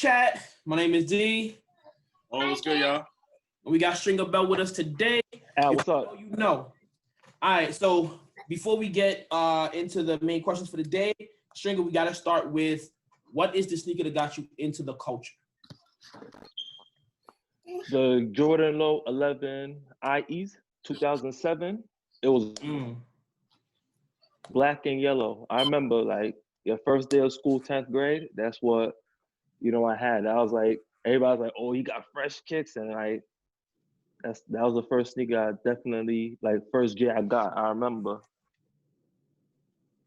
chat. My name is D. Oh, what's good, y'all? We got Stringer Bell with us today. Al, what's up? You know. All right, so before we get into the main questions for the day, Stringer, we got to start with what is the sneaker that got you into the culture? The Jordan Low 11 IEs, 2007. It was black and yellow. I remember like your first day of school, 10th grade. That's what, I had. I was like, everybody's like, oh, he got fresh kicks. And like, that was the first sneaker I definitely, like, first J I got, I remember.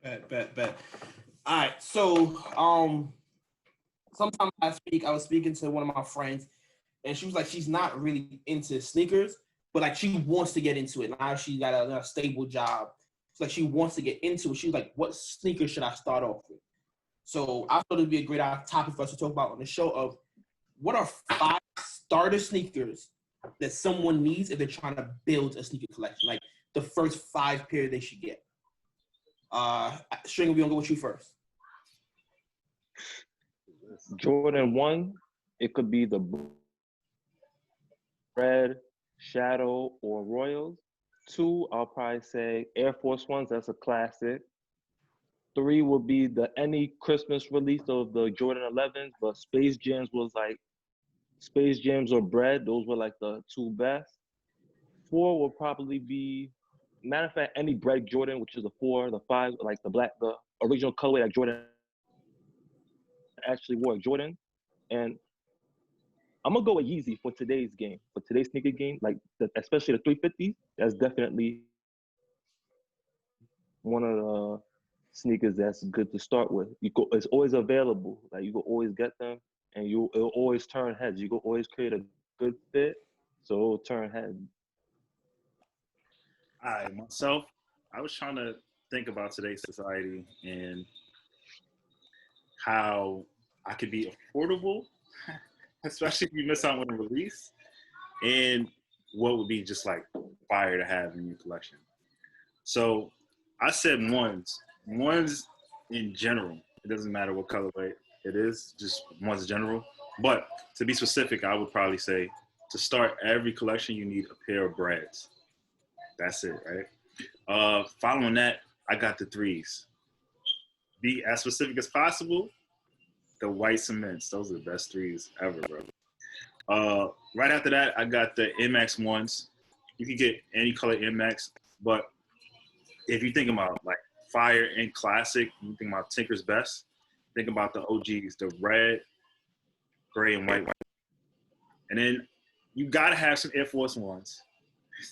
Bet. All right, so sometime last week I was speaking to one of my friends, and she was like, she's not really into sneakers, but like she wants to get into it. Now she got a stable job. It's like she wants to get into it. She was like, what sneakers should I start off with? So I thought it'd be a great topic for us to talk about on the show of what are 5 starter sneakers that someone needs if they're trying to build a sneaker collection, like the first 5 pair they should get. Stringer, we're gonna go with you first. Jordan 1, it could be the Red, Shadow, or Royals. 2, I'll probably say Air Force Ones, that's a classic. 3 would be any Christmas release of the Jordan 11s, but Space Jams was like, Space Jams or Bread, those were like the 2 best. 4 would probably be, matter of fact, any Bread Jordan, which is the 4, the 5, like the original colorway that Jordan actually wore Jordan. And I'm gonna go with Yeezy for today's game, for today's sneaker game, like especially the 350. That's definitely one of the sneakers that's good to start with. It's always available. Like you can always get them, and it'll always turn heads. You can always create a good fit, so it'll turn heads. All right, myself, I was trying to think about today's society and how I could be affordable, especially if you miss out on a release, and what would be just like fire to have in your collection. So I said ones in general. It doesn't matter what colorway it is, just ones in general. But to be specific, I would probably say to start every collection, you need a pair of Brads. That's it, right? Following that, I got the 3s. Be as specific as possible. The white cements, those are the best 3s ever, bro. Right after that, I got the MX 1s. You can get any color MX, but if you think about like fire and classic, you think about Tinker's Best, think about the OGs, the red, gray, and white. And then you gotta have some Air Force Ones.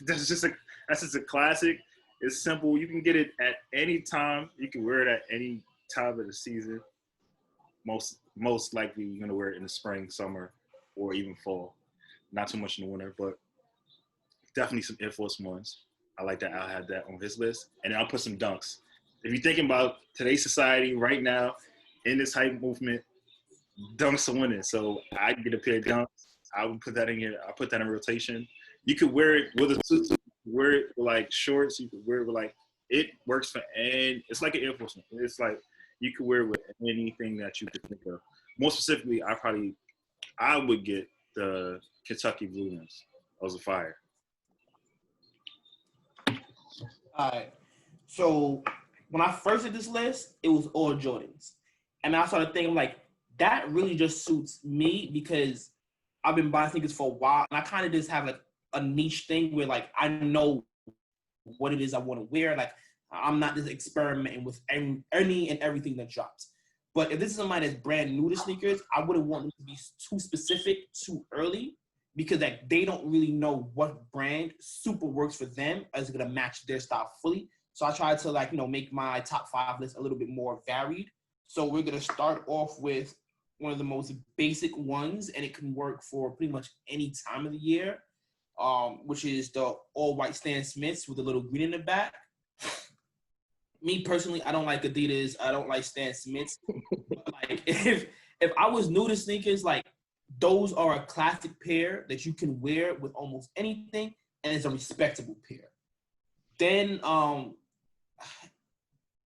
That's just a classic. It's simple. You can get it at any time. You can wear it at any time of the season. Most likely you're gonna wear it in the spring, summer, or even fall. Not too much in the winter, but definitely some Air Force Ones. I like that Al had that on his list. And then I'll put some Dunks. If you're thinking about today's society right now, in this hype movement, Dunks are winning. So I'd get a pair of Dunks. I would put that in here. I put that in rotation. You could wear it with a suit, wear it with like shorts. You could wear it with like, it works for, and it's like an Air Force One. It's like, you could wear it with anything that you could think of. More specifically, I would get the Kentucky Blue ones. Those are fire. All right. So when I first did this list, it was all Jordans. And I started thinking, like, that really just suits me because I've been buying sneakers for a while. And I kind of just have like a niche thing where like I know what it is I want to wear. Like I'm not just experimenting with any and everything that drops. But if this is somebody that's brand new to sneakers, I wouldn't want them to be too specific too early because like they don't really know what brand super works for them as gonna match their style fully. So I try to make my top 5 list a little bit more varied. So we're gonna start off with one of the most basic ones, and it can work for pretty much any time of the year, which is the all white Stan Smiths with a little green in the back. Me personally, I don't like Adidas. I don't like Stan Smiths. But like if I was new to sneakers, like those are a classic pair that you can wear with almost anything, and it's a respectable pair. Then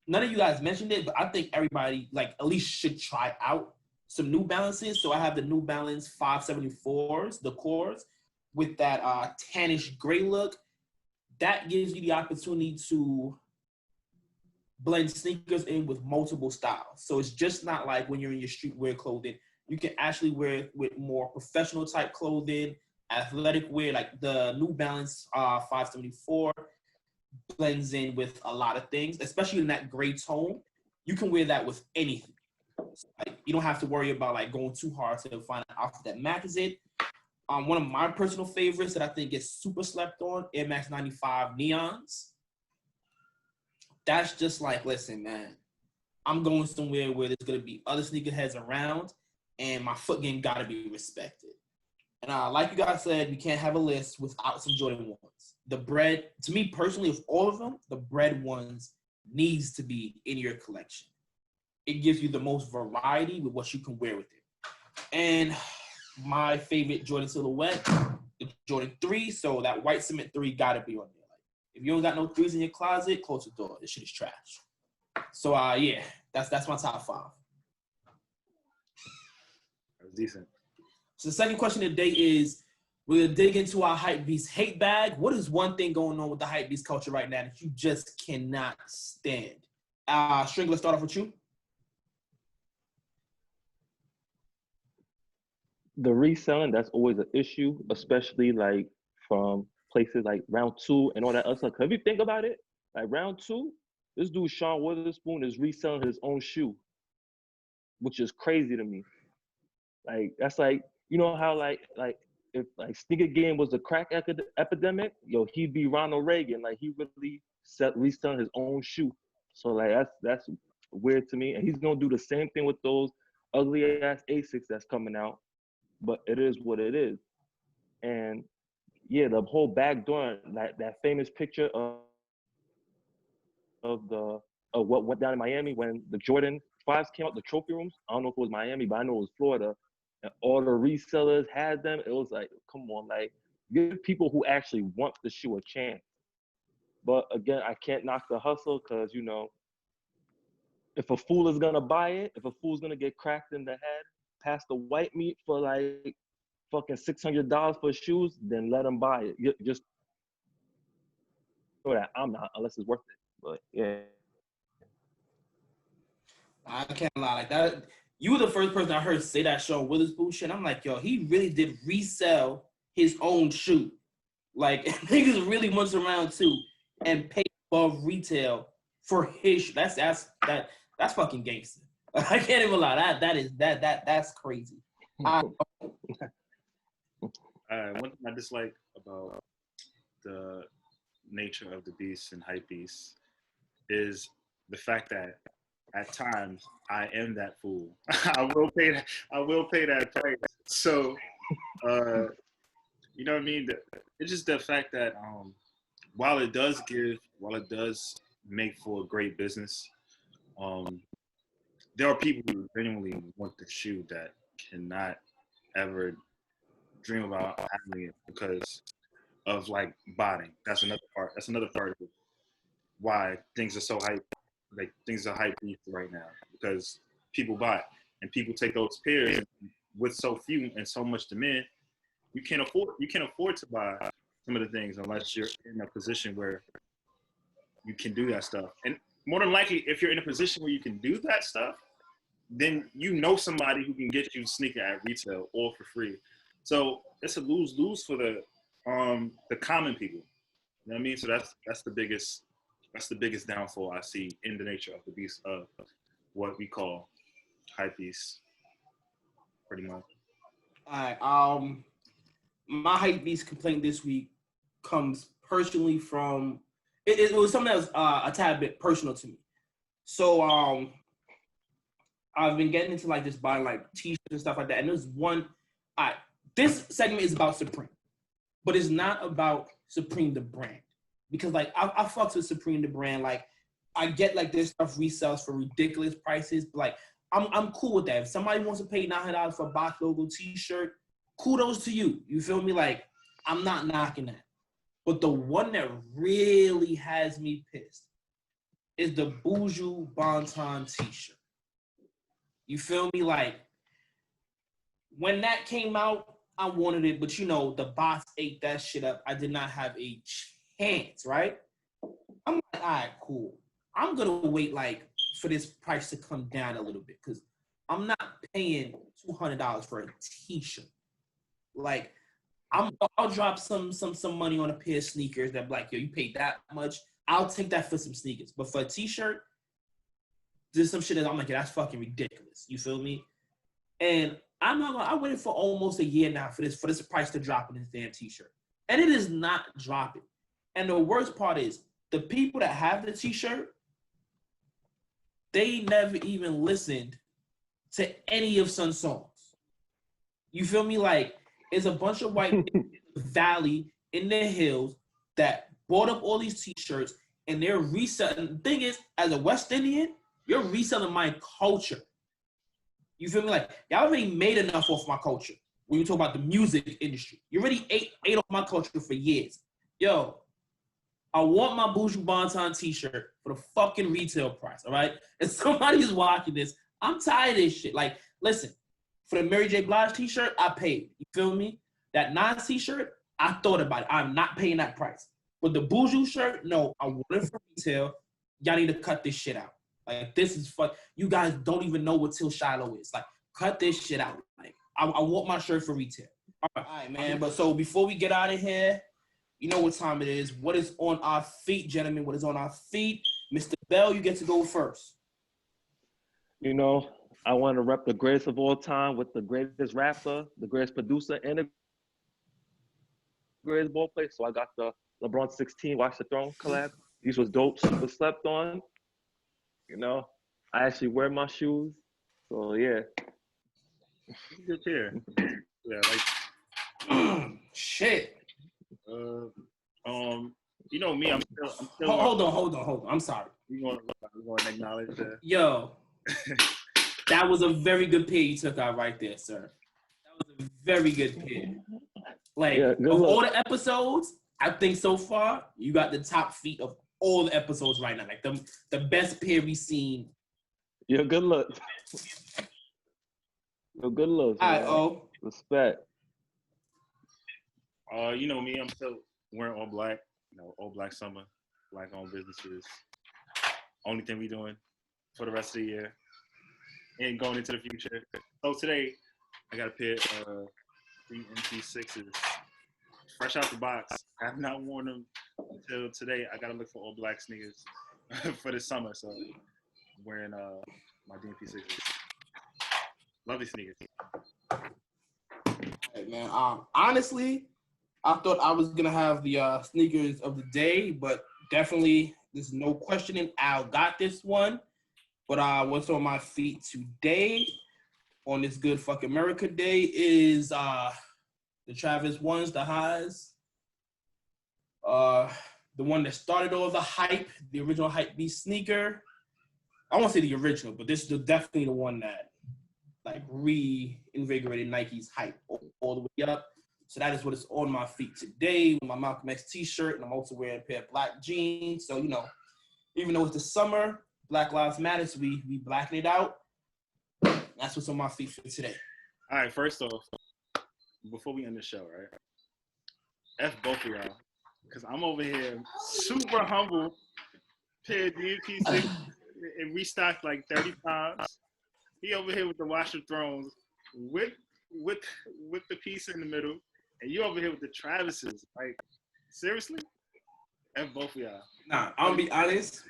none of you guys mentioned it, but I think everybody like at least should try out some New Balances. So I have the New Balance 574s, the cores, with that tannish gray look. That gives you the opportunity to blend sneakers in with multiple styles. So it's just not like when you're in your streetwear clothing. You can actually wear it with more professional type clothing, athletic wear, like the New Balance 574 blends in with a lot of things, especially in that gray tone. You can wear that with anything. So, like, you don't have to worry about like going too hard to find an outfit that matches it. One of my personal favorites that I think gets super slept on, Air Max 95 Neons. That's just like, listen, man, I'm going somewhere where there's going to be other sneakerheads around, and my foot game got to be respected. And like you guys said, we can't have a list without some Jordan 1s. The bread, to me personally, of all of them, the bread ones needs to be in your collection. It gives you the most variety with what you can wear with it. And my favorite Jordan silhouette, the Jordan 3. So that white cement 3 got to be on there. Like, if you don't got no 3s in your closet, close the door. This shit is trash. So yeah, that's my top 5. That's decent. So the second question today is, we're gonna dig into our hypebeast hate bag. What is one thing going on with the hypebeast culture right now that you just cannot stand? String, let's start off with you. The reselling, that's always an issue, especially like from places like Round 2 and all that other stuff. Cause if you think about it, like Round 2, this dude Sean Witherspoon is reselling his own shoe, which is crazy to me. Like that's like, you know how like if like sneaker game was a crack epidemic, yo, he'd be Ronald Reagan. Like he really reselling his own shoe. So like that's weird to me. And he's gonna do the same thing with those ugly ass Asics that's coming out. But it is what it is. And yeah, the whole back door, that famous picture of what went down in Miami when the Jordan 5s came out, the trophy rooms. I don't know if it was Miami, but I know it was Florida. And all the resellers had them. It was like, come on, like give people who actually want the shoe a chance. But again, I can't knock the hustle because, you know, if a fool is gonna buy it, if a fool's gonna get cracked in the head, past the white meat for like fucking $600 for shoes, then let them buy it. Just know that I'm not, unless it's worth it. But yeah. I can't lie, like that. You were the first person I heard say that Sean Witherspoon shit. I'm like, yo, he really did resell his own shoe. Like niggas really went around too and paid above retail for his shoe. That's fucking gangster. I can't even lie. That's crazy. One thing I dislike about the nature of the beast and hype beast is the fact that at times I am that fool. I will pay that price. So you know what I mean? It's just the fact that while it does make for a great business, there are people who genuinely want the shoe that cannot ever dream about having it because of like botting. That's another part. That's another part of why things are so hype. Like things are hype right now because people buy it and people take those pairs with so few and so much demand. You can't afford to buy some of the things unless you're in a position where you can do that stuff. And more than likely, if you're in a position where you can do that stuff, then you know somebody who can get you sneaker at retail or for free. So it's a lose-lose for the common people. You know what I mean? So that's the biggest downfall I see in the nature of the beast of what we call hype beast, pretty much. All right. My hype beast complaint this week comes personally from it was something that was a tad bit personal to me. So I've been getting into like just buying like t-shirts and stuff like that. And there's one. This segment is about Supreme, but it's not about Supreme the brand because like I fucks with Supreme the brand. Like I get like this stuff resells for ridiculous prices, but like I'm cool with that. If somebody wants to pay $900 for a box logo t-shirt, kudos to you. You feel me? Like I'm not knocking that. But the one that really has me pissed is the Buju Bonton t-shirt. You feel me? Like when that came out, I wanted it, but you know, the bots ate that shit up. I did not have a chance, right? I'm like, all right, cool. I'm gonna wait like for this price to come down a little bit because I'm not paying $200 for a t-shirt. Like, I'll drop some money on a pair of sneakers that like, yo, you paid that much. I'll take that for some sneakers. But for a t-shirt, there's some shit that I'm like, yeah, that's fucking ridiculous. You feel me? And I'm not gonna. I waited for almost a year now for this price to drop in this damn t-shirt, and it is not dropping. And the worst part is the people that have the t-shirt, they never even listened to any of Sun's songs. You feel me? Like, it's a bunch of white in the valley in the hills that bought up all these t-shirts and they're reselling. The thing is, as a West Indian, you're reselling my culture. You feel me? Like, y'all already made enough off my culture. When you talk about the music industry, you already ate off my culture for years. Yo, I want my Buju Banton t-shirt for the fucking retail price, all right? If somebody's watching this, I'm tired of this shit. Like, listen, for the Mary J. Blige t-shirt, I paid. You feel me? That Nas t-shirt, I thought about it. I'm not paying that price. But the Buju shirt, no, I want it for retail. Y'all need to cut this shit out. Like, this is fun. You guys don't even know what Till Shiloh is. Like, cut this shit out. Like, I want my shirt for retail. All right, man. But so before we get out of here, you know what time it is. What is on our feet, gentlemen? What is on our feet? Mr. Bell, you get to go first. You know, I want to rep the greatest of all time with the greatest rapper, the greatest producer, and the greatest ball player. So I got the LeBron 16 Watch the Throne collab. These was dope, super slept on. You know, I actually wear my shoes. So yeah. Good pair. Yeah, like Shit. You know me, I'm still Hold on. I'm sorry. You want to acknowledge that? Yo, that was a very good pair you took out right there, sir. That was a very good pair. Like, Yeah, of all the episodes, I think so far, you got the top feet of all the episodes right now. Like, the best pair we've seen. Yeah, good luck. Yo, good luck. All right, oh. Respect. You know me, I'm still wearing all black. You know, all black summer, black-owned businesses. Only thing we doing for the rest of the year and going into the future. So today, I got a pair of 3 NT6s, fresh out the box. I have not worn them until today. I gotta look for all black sneakers for the summer. So I'm wearing my DMP6s. Lovely sneakers. Hey, man. Honestly, I thought I was gonna have the sneakers of the day, but definitely there's no questioning. Al got this one. But what's on my feet today on this good fucking America Day is the Travis ones, the highs. The one that started all the hype, the original hypebeast sneaker. I won't say the original, but this is definitely the one that like reinvigorated Nike's hype all the way up. So that is what is on my feet today with my Malcolm X t-shirt, and I'm also wearing a pair of black jeans. So, you know, even though it's the summer, Black Lives Matter, so we blacking it out. That's what's on my feet for today. All right, first off, before we end the show, right? F both of y'all, because I'm over here super humble, pair of DMP6 and restocked like 30 times. He over here with the Watch the Thrones with the piece in the middle, and you over here with the Travises. Like, seriously? F both of y'all. Nah, I'll be honest.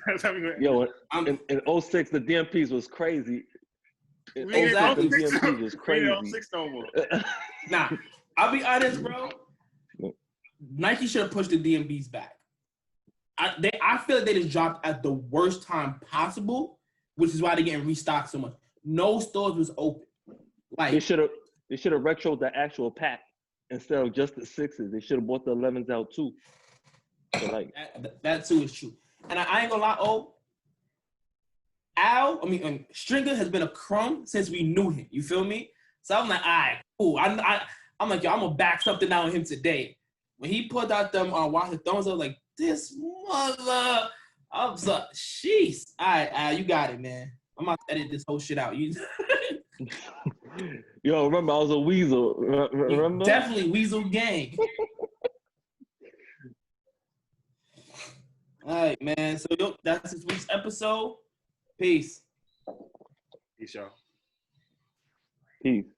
Yo, in 06, the DMPs was crazy. In 06, Exactly. the DMPs was crazy. 06 no more. Nah, I'll be honest, bro. Nike should have pushed the DMBs back. I feel like they just dropped at the worst time possible, which is why they're getting restocked so much. No stores was open. Like, they should have retroed the actual pack instead of just the 6s. They should have bought the 11s out too. So like that too is true. And I ain't gonna lie, Stringer has been a crumb since we knew him. You feel me? So I'm like, all right, cool. I'm like, yo, I'm gonna back something out on him today. When he put out them Watch the Thrones, I was like, this mother. I was like, jeez. All right, you got it, man. I'm about to edit this whole shit out. You. Yo, remember I was a weasel. Remember? Definitely Weasel Gang. All right, man. So that's this week's episode. Peace. Peace, y'all. Peace.